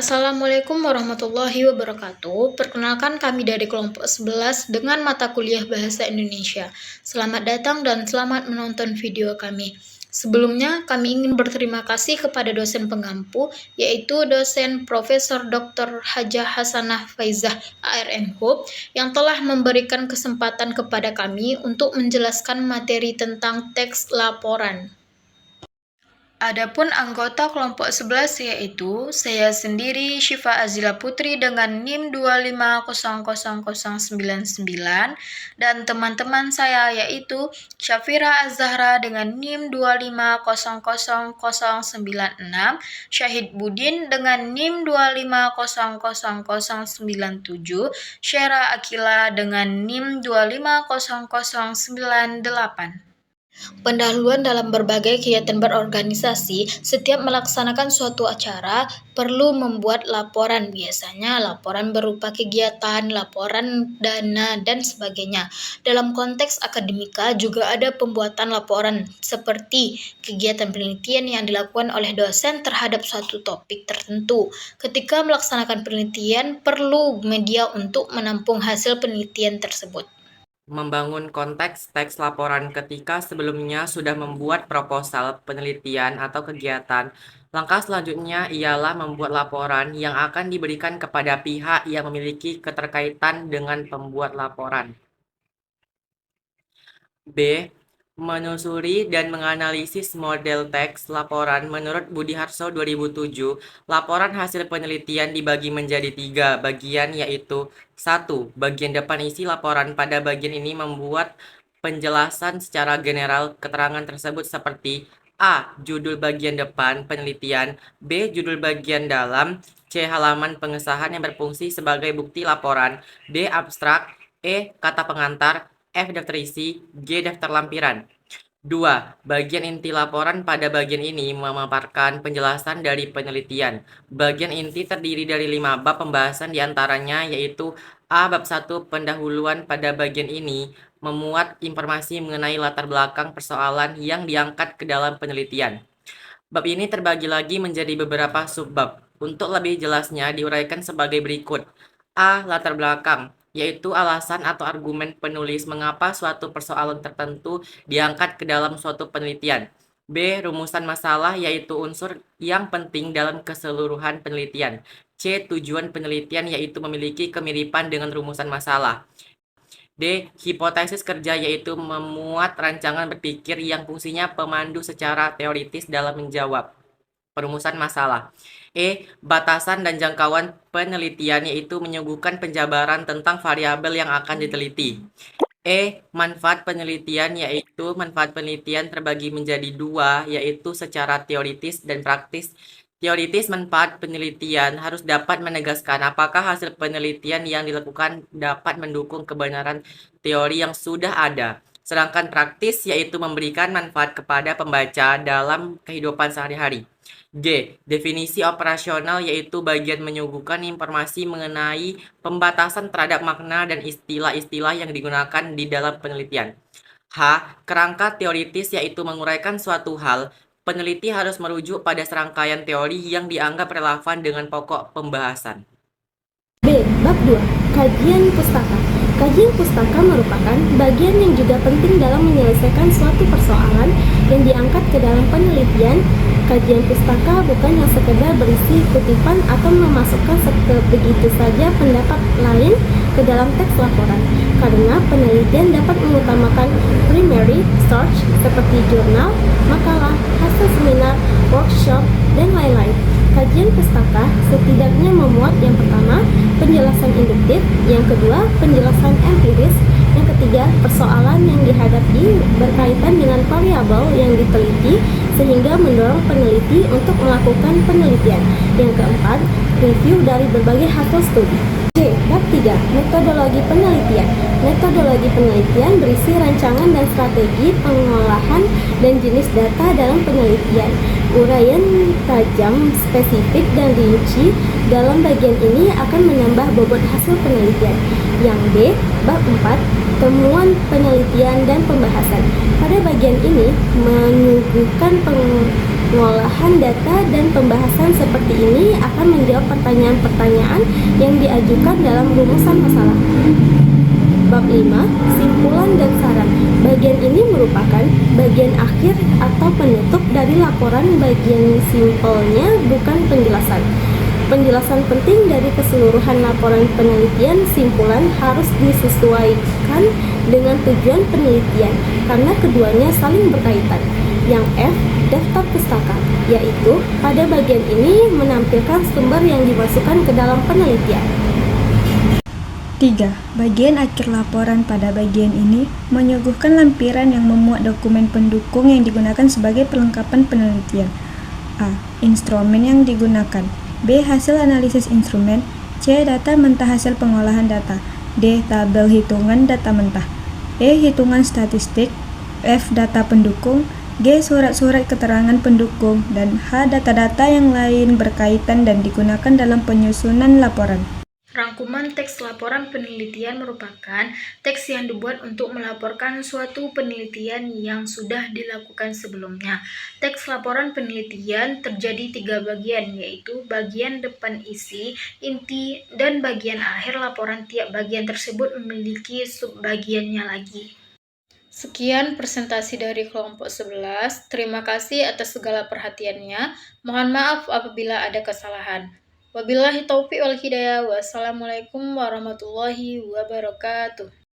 Assalamualaikum warahmatullahi wabarakatuh. Perkenalkan kami dari kelompok 11 dengan mata kuliah Bahasa Indonesia. Selamat datang dan selamat menonton video kami. Sebelumnya, kami ingin berterima kasih kepada dosen pengampu, yaitu dosen Profesor Dr. Hajah Hasanah Faizah ARMH, yang telah memberikan kesempatan kepada kami untuk menjelaskan materi tentang teks laporan. Adapun anggota kelompok 11 yaitu saya sendiri Syifa Azila Putri dengan NIM 2500099 dan teman-teman saya yaitu Syafira Az-Zahra dengan NIM 2500096, Syahid Budin dengan NIM 2500097, Syera Akila dengan NIM 2500098. Pendahuluan dalam berbagai kegiatan berorganisasi, setiap melaksanakan suatu acara perlu membuat laporan. Biasanya laporan berupa kegiatan, laporan dana, dan sebagainya. Dalam konteks akademika juga ada pembuatan laporan seperti kegiatan penelitian yang dilakukan oleh dosen terhadap suatu topik tertentu. Ketika melaksanakan penelitian, perlu media untuk menampung hasil penelitian tersebut. Membangun konteks teks laporan ketika sebelumnya sudah membuat proposal penelitian atau kegiatan. Langkah selanjutnya ialah membuat laporan yang akan diberikan kepada pihak yang memiliki keterkaitan dengan pembuat laporan. B. Menelusuri dan menganalisis model teks laporan. Menurut Budi Harso 2007, laporan hasil penelitian dibagi menjadi 3 bagian, yaitu 1. Bagian depan isi laporan. Pada bagian ini membuat penjelasan secara general keterangan tersebut seperti A. Judul bagian depan penelitian, B. Judul bagian dalam, C. Halaman pengesahan yang berfungsi sebagai bukti laporan, D. Abstrak, E. Kata pengantar, F. Daftar isi, G. Daftar lampiran. 2. Bagian inti laporan. Pada bagian ini memaparkan penjelasan dari penelitian. Bagian inti terdiri dari 5 bab pembahasan diantaranya yaitu A. Bab 1 pendahuluan. Pada bagian ini memuat informasi mengenai latar belakang persoalan yang diangkat ke dalam penelitian. Bab ini terbagi lagi menjadi beberapa subbab. Untuk lebih jelasnya diuraikan sebagai berikut. A. Latar belakang, yaitu alasan atau argumen penulis mengapa suatu persoalan tertentu diangkat ke dalam suatu penelitian. B. Rumusan masalah, yaitu unsur yang penting dalam keseluruhan penelitian. C. Tujuan penelitian, yaitu memiliki kemiripan dengan rumusan masalah. D. Hipotesis kerja, yaitu memuat rancangan berpikir yang fungsinya pemandu secara teoritis dalam menjawab perumusan masalah. E. Batasan dan jangkauan penelitian, yaitu menyuguhkan penjabaran tentang variabel yang akan diteliti. E. Manfaat penelitian, yaitu manfaat penelitian terbagi menjadi 2, yaitu secara teoritis dan praktis. Teoritis, manfaat penelitian harus dapat menegaskan apakah hasil penelitian yang dilakukan dapat mendukung kebenaran teori yang sudah ada. Sedangkan praktis, yaitu memberikan manfaat kepada pembaca dalam kehidupan sehari-hari. G. Definisi operasional, yaitu bagian menyuguhkan informasi mengenai pembatasan terhadap makna dan istilah-istilah yang digunakan di dalam penelitian. H. Kerangka teoritis, yaitu menguraikan suatu hal. Peneliti harus merujuk pada serangkaian teori yang dianggap relevan dengan pokok pembahasan. B. Bab 2. Kajian pustaka. Kajian pustaka merupakan bagian yang juga penting dalam menyelesaikan suatu persoalan yang diangkat ke dalam penelitian. Kajian pustaka bukan yang sekedar berisi kutipan atau memasukkan begitu saja pendapat lain ke dalam teks laporan, karena penelitian dapat mengutamakan primary source seperti jurnal, makalah, hasil seminar, workshop, dan lain-lain. Kajian pustaka setidaknya memuat yang pertama, penjelasan induktif, yang kedua, penjelasan empiris, yang ketiga, persoalan yang dihadapi berkaitan dengan variabel yang diteliti sehingga mendorong peneliti untuk melakukan penelitian. Yang keempat, review dari berbagai hasil studi. C. Bab 3. Metodologi penelitian. Metodologi penelitian berisi rancangan dan strategi pengolahan dan jenis data dalam penelitian. Uraian tajam, spesifik, dan rinci dalam bagian ini akan menambah bobot hasil penelitian. Yang D. Bab 4. Temuan penelitian dan pembahasan. Pada bagian ini menyuguhkan Pengolahan data dan pembahasan seperti ini akan menjawab pertanyaan-pertanyaan yang diajukan dalam rumusan masalah. Bab 5, simpulan dan saran. Bagian ini merupakan bagian akhir atau penutup dari laporan. Bagian simpelnya bukan penjelasan. Penjelasan penting dari keseluruhan laporan penelitian simpulan harus disesuaikan dengan tujuan penelitian karena keduanya saling berkaitan. Yang F, daftar pustaka, yaitu pada bagian ini menampilkan sumber yang dimasukkan ke dalam penelitian. 3. Bagian akhir laporan. Pada bagian ini menyuguhkan lampiran yang memuat dokumen pendukung yang digunakan sebagai perlengkapan penelitian. A. Instrumen yang digunakan. B. Hasil analisis instrumen. C. Data mentah hasil pengolahan data. D. Tabel hitungan data mentah. E. Hitungan statistik. F. Data pendukung. G. Surat-surat keterangan pendukung. Dan H. Data-data yang lain berkaitan dan digunakan dalam penyusunan laporan. Rangkuman teks laporan penelitian merupakan teks yang dibuat untuk melaporkan suatu penelitian yang sudah dilakukan sebelumnya. Teks laporan penelitian terjadi 3 bagian, yaitu bagian depan isi, inti, dan bagian akhir laporan. Tiap bagian tersebut memiliki subbagiannya lagi. Sekian presentasi dari kelompok 11. Terima kasih atas segala perhatiannya. Mohon maaf apabila ada kesalahan. Wabillahi taufiq wal hidayah. Wassalamualaikum warahmatullahi wabarakatuh.